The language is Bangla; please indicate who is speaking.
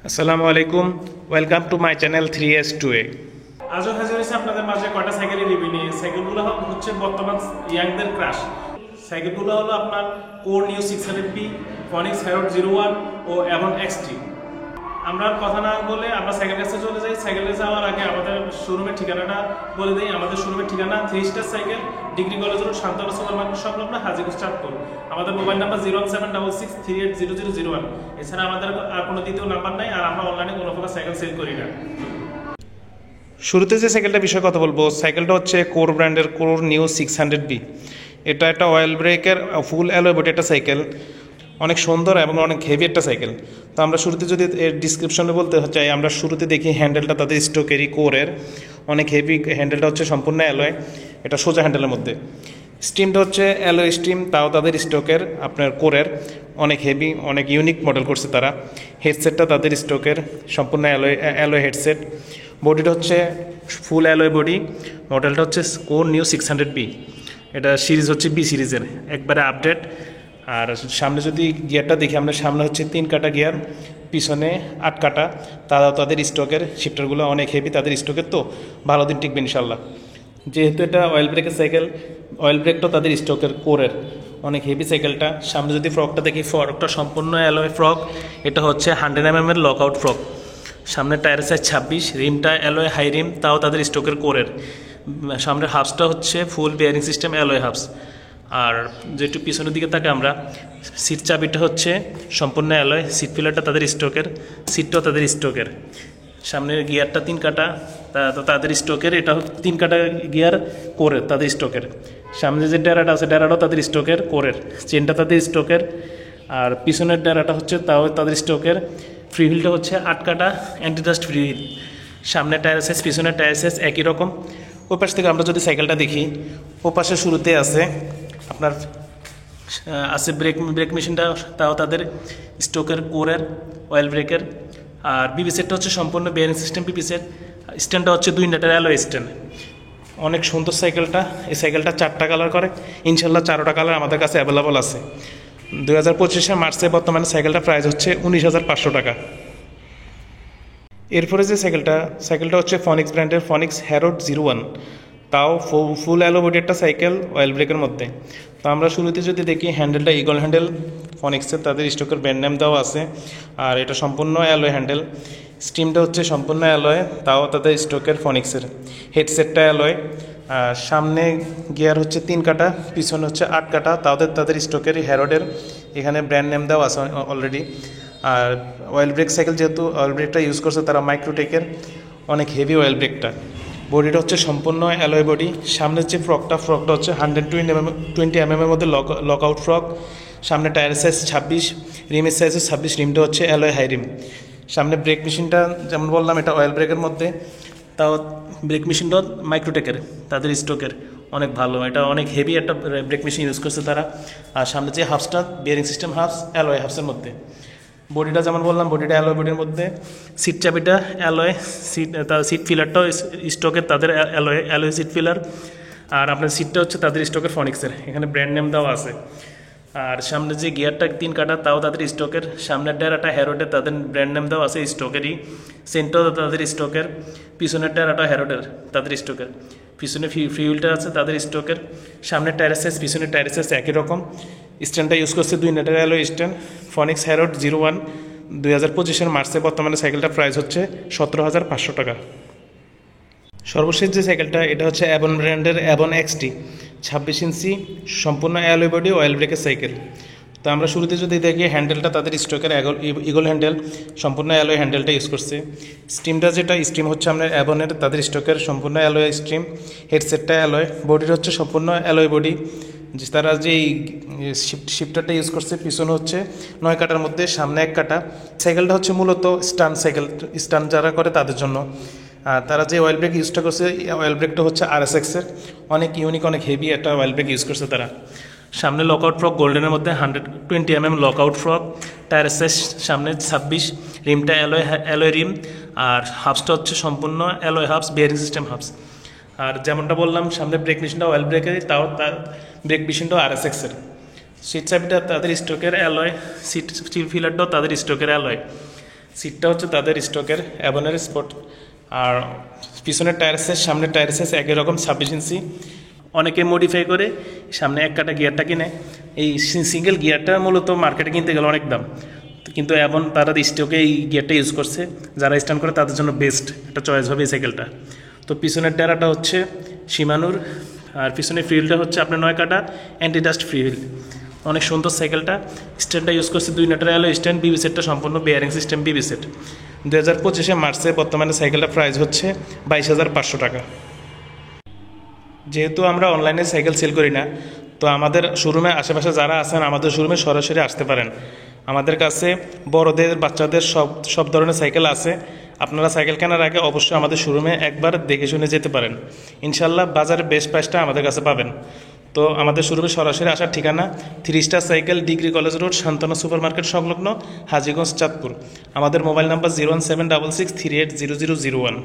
Speaker 1: আসসালামু আলাইকুম, welcome to my channel 3S2A।
Speaker 2: আজও হাজির হয়েছে আপনাদের মাঝে কয়টা সাইকেলের রিভিউ নিয়ে। সাইকেলগুলো হচ্ছে বর্তমান ইয়াংদের ক্রাশ। সাইকেলগুলো হলো আপনার কোর নিউ 600B, ফনিক্স হ্যারোড 01 ও অ্যাভন XT। আমরা আর কথা না বলে আমরা সাইকেল কাছে চলে যাই। সাইকেলে যাওয়ার আগে আমাদের শোরুমের ঠিকানাটা বলে দিই। আমাদের শোরুমের ঠিকানা 3 star cycle, degree college road, Shantana super market সংলগ্ন, হাজীপুর চাঁদপুর। আমাদের মোবাইল নাম্বার 01766380001। এছাড়া আমাদের আর কোনো দ্বিতীয় নাম্বার নাই, আর আমরা অনলাইনে কোনো প্রকার সাইকেল সেল করি না।
Speaker 1: শুরুতে যে সাইকেলটা বিষয়ে কথা বলবো, সাইকেলটা হচ্ছে কোর ব্র্যান্ডের কোর নিউ 600B। এটা একটা অয়েল ব্রেকের ফুল অ্যালয় বডি একটা সাইকেল, অনেক সুন্দর এবং অনেক হেভি একটা সাইকেল। তো আমরা শুরুতে যদি এর ডিসক্রিপশনে বলতে চাই, আমরা শুরুতে দেখি হ্যান্ডেলটা তাদের স্টোকেরই কোরের, অনেক হেভি হ্যান্ডেলটা হচ্ছে সম্পূর্ণ অ্যালয়, এটা সোজা হ্যান্ডেলের মধ্যে। স্টিমটা হচ্ছে অ্যালয় স্টিম, তাও তাদের স্টোকের আপনার কোরের, অনেক হেভি, অনেক ইউনিক মডেল করছে তারা। হেডসেটটা তাদের স্টোকের সম্পূর্ণ অ্যালয় হেডসেট। বডিটা হচ্ছে ফুল অ্যালয় বডি, মডেলটা হচ্ছে কোর নিউ 600B। এটা সিরিজ হচ্ছে বি সিরিজের, একবারে আপডেট। আর সামনে যদি গিয়ারটা দেখি আমরা, সামনে হচ্ছে 3 কাটা গিয়ার, পিছনে 8 কাটা। তাদের স্টকের শিফটারগুলো অনেক হেভি, তাদের স্টকের, তো ভালো দিন টিকবে ইনশাল্লাহ। যেহেতু এটা অয়েল ব্রেকের সাইকেল, অয়েল ব্রেকটাও তাদের স্টকের কোরের, অনেক হেভি সাইকেলটা। সামনে যদি ফ্রকটা দেখি, ফ্রকটা সম্পূর্ণ অ্যালয় ফ্রক। এটা হচ্ছে 100mm এর লকআউট ফ্রক। সামনে টায়ার সাইজ 26, রিমটা অ্যালয় হাই রিম, তাও তাদের স্টকের কোরের। সামনের হাফসটা হচ্ছে full bearing system alloy hubs. আর যেটু পিছনের দিকে থাকে আমরা, সিট চাবিটা হচ্ছে সম্পূর্ণ অ্যালয়, সিট পিলারটা তাদের স্টকের, সিটটাও তাদের স্টকের। সামনের গিয়ারটা 3 কাটা, তাদের স্টকের, এটা 3 কাটা গিয়ার কোরের, তাদের স্টকের। সামনে যে ডেরাটা আছে, ডেরাটাও তাদের স্টকের কোরের, চেনটা তাদের স্টকের। আর পিছনের ডেরাটা হচ্ছে তাও তাদের স্টকের। ফ্রি হুইলটা হচ্ছে 8 কাটা অ্যান্টিডাস্ট ফ্রি হুইল। সামনে টায়ার সাইজ, পিছনের টায়ার সাইজ একই রকম। ওই পাশ থেকে আমরা যদি সাইকেলটা দেখি, ও পাশে শুরুতে আছে আপনার ব্রেক মেশিনটা, তাও তাদের স্টোকের কোরের অয়েল ব্রেকের। আর বিবি সেটটা হচ্ছে সম্পূর্ণ বিয়ারিং সিস্টেম বিবি সেট। স্ট্যান্ডটা হচ্ছে 2 লিটার অ্যালয় স্ট্যান্ড। অনেক সুন্দর সাইকেলটা। এই সাইকেলটা 4টা কালার করে, ইনশাল্লাহ 4টা কালার আমাদের কাছে অ্যাভেলেবল আছে। 2025 মার্চে বর্তমানে সাইকেলটা প্রাইস হচ্ছে 19,500 টাকা। এরপরে যে সাইকেলটা হচ্ছে ফনিক্স ব্র্যান্ডের ফনিক্স হ্যারোড 01, তাও ফুল অ্যালো বডি একটা সাইকেল, অয়েল ব্রেকের মধ্যে। তো আমরা শুরুতে যদি দেখি, হ্যান্ডেলটা ইগল হ্যান্ডেল ফনিক্সের, তাদের স্টকের ব্র্যান্ড নেম দেওয়া আছে। আর এটা সম্পূর্ণ অ্যালয় হ্যান্ডেল। স্টিমটা হচ্ছে সম্পূর্ণ অ্যালয়, তাও তাদের স্টকের ফনিক্সের। হেডসেটটা অ্যালয়। সামনে গিয়ার হচ্ছে 3 কাটা, পিছনে হচ্ছে 8 কাটা, তাদের স্টকের হ্যারোডের। এখানে ব্র্যান্ড নেম দেওয়া আছে অলরেডি। আর অয়েল ব্রেক সাইকেল, যেহেতু অয়েল ব্রেকটা ইউজ করছে তারা মাইক্রোটেকের, অনেক হেভি অয়েল ব্রেকটা। বডিটা হচ্ছে সম্পূর্ণ অ্যালয় বডি। সামনের যে ফ্রকটা হচ্ছে 120mm এর মধ্যে লকআউট ফ্রক। সামনে টায়ার সাইজ 26, রিমের সাইজ 26, রিমটা হচ্ছে অ্যালয় হাই রিম। সামনে ব্রেক মেশিনটা যেমন বললাম, এটা অয়েল ব্রেকের মধ্যে, তাও ব্রেক মেশিনটাও মাইক্রোটেকের, তাদের স্টকের, অনেক ভালো। এটা অনেক হেভি একটা ব্রেক মেশিন ইউজ করছে তারা। আর সামনে যে হাফসটা, বিয়ারিং সিস্টেম হাফস, অ্যালয় হাফসের মধ্যে। বডিটা যেমন বললাম, বডিটা অ্যালয় বডির মধ্যে। সিট চাবিটা অ্যালয়, সিট ফিলারটাও স্টকের, তাদের অ্যালয় সিট ফিলার। আর আপনার সিটটা হচ্ছে তাদের স্টকের ফনিক্সের, এখানে ব্র্যান্ড নেম দেওয়া আছে। আর সামনে যে গিয়ারটা 3 কাটা, তাও তাদের স্টকের। সামনের ডেরাটা হ্যারোডের, তাদের ব্র্যান্ড নেম দেওয়া আছে স্টকেরই, সেন্টও তাদের স্টকের। পিছনের ডেরাটা হ্যারোডের, তাদের স্টকের। পিছনে ফ্রি হুইলটা আছে তাদের স্টকের। সামনের টায়ার সাইজ, পিছনের টায়ার সাইজ একই রকম। স্ট্যান্ডটা ইউজ করছে 2 লিটার অ্যালয় স্ট্যান্ড। ফনিক্স হ্যারোড 01, 2025 মার্চে বর্তমানে সাইকেলটা প্রাইস হচ্ছে 17,500 টাকা। সর্বশেষ যে সাইকেলটা, এটা হচ্ছে অ্যাভন ব্র্যান্ডের অ্যাভন XT, 26 ইঞ্চি, সম্পূর্ণ অ্যালয় বডি, অয়েল ব্রেকের সাইকেল। তো আমরা শুরুতে যদি দেখি, হ্যান্ডেলটা তাদের স্টকের ইগল হ্যান্ডেল, সম্পূর্ণ অ্যালয় হ্যান্ডেলটা ইউজ করছে। স্টিমটা স্টিম হচ্ছে আপনার অ্যাভনের, তাদের স্টকের সম্পূর্ণ অ্যালয় স্টিম। হেডসেটটা অ্যালয়, বডিটা হচ্ছে সম্পূর্ণ অ্যালয় বডি। তারা যে শিফটারটা ইউজ করছে, পিছনে হচ্ছে 9 কাটার মধ্যে, সামনে 1 কাটা। সাইকেলটা হচ্ছে মূলত স্টান সাইকেল, স্টান যারা করে তাদের জন্য। আর তারা যে অয়েল ব্রেক ইউজটা করছে, অয়েল ব্রেকটা হচ্ছে RSX-এর, অনেক ইউনিক, অনেক হেভি একটা অয়েল ব্রেক ইউজ করছে তারা। সামনে লকআউট ফ্রক গোল্ডেনের মধ্যে, 120mm lockout frock. Tyre size সামনে 26, রিমটা অ্যালয় রিম। আর হাফসটা হচ্ছে সম্পূর্ণ অ্যালয় হাফস, বিয়ারিং সিস্টেম হাফস। আর যেমনটা বললাম, সামনে ব্রেক মেশিনটা অয়েল ব্রেকের, তাও তার ব্রেক মেশিনটাও RSX-এর। সিট চাবিটা তাদের স্টকের অ্যালয়, সিট ফিলারটাও তাদের স্টকের অ্যালয়। সিটটা হচ্ছে তাদের স্টকের অ্যাভনের স্পট। আর পিছনের টায়ার সাইজ সামনের টায়ার সাইজ একই রকম 26 ইঞ্চি। অনেকে মডিফাই করে সামনে এক কাটা গিয়ারটা কিনে। এই সিঙ্গেল গিয়ারটা মূলত মার্কেটে কিনতে গেলে অনেক দাম, কিন্তু এখন তারা স্টকে এই গিয়ারটা ইউজ করছে। যারা স্ট্যান্ড করে তাদের জন্য বেস্ট একটা চয়েস হবে এই সাইকেলটা। তো পিছনের টায়ারটা হচ্ছে শিমানোর, আর পিছনের ফিল্ডটা হচ্ছে আপনার 9 কাটা অ্যান্টি ডাস্ট ফিল্ড। অনেক সুন্দর সাইকেলটা। স্ট্যান্ডটা ইউজ করছে 2 নাটের অ্যালো স্ট্যান্ড, বিবি সেটটা সম্পূর্ণ বেয়ারিং সিস্টেম বিবি সেট। 2025 মার্চে বর্তমানে সাইকেলটা প্রাইস হচ্ছে 22,500 টাকা। যেহেতু আমরা অনলাইনে সাইকেল সেল করি না, তো আমাদের শোরুমে আশেপাশে যারা আছেন আমাদের শোরুমে সরাসরি আসতে পারেন। আমাদের কাছে বড়দের বাচ্চাদের সব ধরনের সাইকেল আছে। আপনারা সাইকেল কেনার আগে অবশ্যই আমাদের শোরুমে একবার দেখে শুনে যেতে পারেন। ইনশাল্লাহ বাজারে বেস্ট প্রাইসটা আমাদের কাছে পাবেন। তো আমাদের শোরুমে সরাসরি আসার ঠিকানা 3 star cycle, degree college road, Shantana super market সংলগ্ন, হাজীগঞ্জ, চাঁদপুর। আমাদের মোবাইল নাম্বার 01766380001।